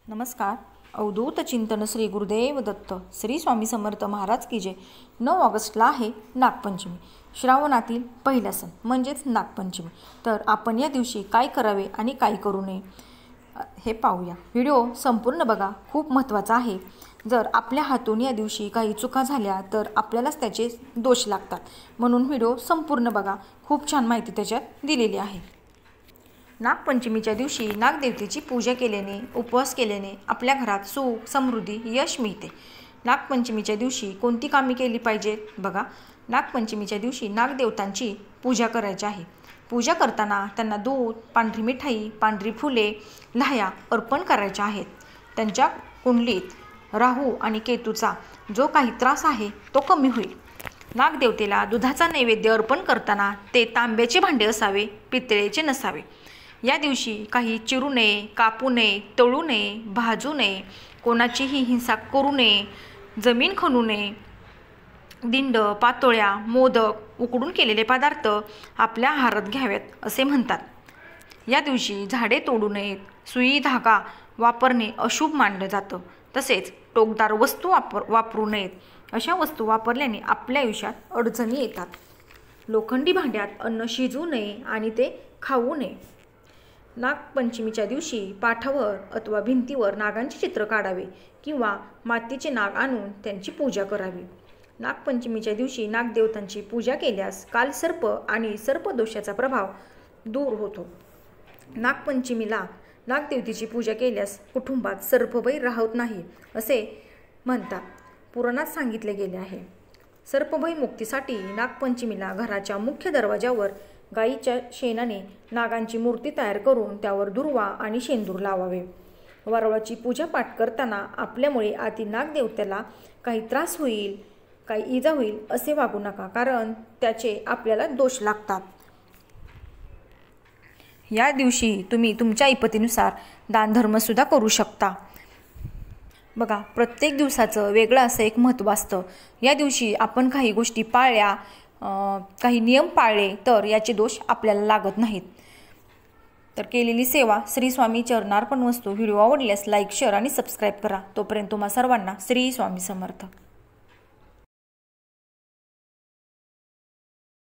नमस्कार. अवधूत चिंतन श्री गुरुदेव दत्त श्री स्वामी समर्थ महाराज की जय. 9 ऑगस्टला आहे नागपंचमी, श्रावणातील पहिला सण म्हणजेच नागपंचमी. तर आपण या दिवशी काय करावे आणि काय करू नये हे पाहूया. व्हिडिओ संपूर्ण बघा, खूप महत्त्वाचा आहे. जर आपल्या हातून या दिवशी काही चुका झाल्या तर आपल्यालाच त्याचे दोष लागतात, म्हणून व्हिडिओ संपूर्ण बघा. खूप छान माहिती त्याच्यात दिलेली आहे. नागपंचमीच्या दिवशी नागदेवतेची पूजा केल्याने, उपवास केल्याने आपल्या घरात सुख, समृद्धी, यश मिळते. नागपंचमीच्या दिवशी कोणती कामे केली पाहिजेत बघा. नागपंचमीच्या दिवशी नागदेवतांची पूजा करायची आहे. पूजा करताना त्यांना दूध, पांढरी मिठाई, पांढरी फुले, लाह्या अर्पण करायच्या आहेत. त्यांच्या कुंडलीत राहू आणि केतूचा जो काही त्रास आहे तो कमी होईल. नागदेवतेला दुधाचा नैवेद्य अर्पण करताना ते तांब्याचे भांडे असावे, पितळेचे नसावे. या दिवशी काही चिरू नये, कापू नये, तळू नये, भाजू नये, कोणाचीही हिंसा करू नये, जमीन खणू नये. दिंड, पातोळ्या, मोदक, उकडून केलेले पदार्थ आपल्या आहारात घ्यावेत असे म्हणतात. या दिवशी झाडे तोडू नयेत. सुई, धागा वापरणे अशुभ मानलं जातं. तसेच टोकदार वस्तू वापरू नयेत. अशा वस्तू वापरल्याने आपल्या आयुष्यात अडचणी येतात. लोखंडी भांड्यात अन्न शिजवू नये आणि ते खाऊ नये. नागपंचमीच्या दिवशी पाठावर अथवा भिंतीवर नागांचे चित्र काढावे किंवा मातीचे नाग आणून त्यांची पूजा करावी. नागपंचमीच्या दिवशी नागदेवतांची पूजा केल्यास कालसर्प आणि सर्पदोषाचा प्रभाव दूर होतो. नागपंचमीला नागदेवतेची पूजा केल्यास कुटुंबात सर्पभय राहत नाही असे म्हणतात. पुराणात सांगितले गेले आहे. सर्पभय मुक्तीसाठी नागपंचमीला घराच्या मुख्य दरवाजावर गायीच्या शेणाने नागांची मूर्ती तयार करून त्यावर दुर्वा आणि शेंदूर लावावे. वरवाची पूजापाठ करताना आपल्यामुळे आधी नागदेवतेला काही त्रास होईल, काही इजा होईल असे वागू नका, कारण त्याचे आपल्याला दोष लागतात. या दिवशी तुम्ही तुमच्या ऐपतीनुसार दानधर्मसुद्धा करू शकता. बघा, प्रत्येक दिवसाचं वेगळं असं एक महत्त्व असतं. या दिवशी आपण काही गोष्टी पाळल्या, काही नियम पाळले तर याचे दोष आपल्याला लागत नाहीत. तर केलेली सेवा श्री स्वामी चरणार्पण वस्तू. व्हिडिओ आवडल्यास लाईक, शेअर आणि सबस्क्राईब करा. तोपर्यंत तुम्हा सर्वांना श्री स्वामी समर्थ.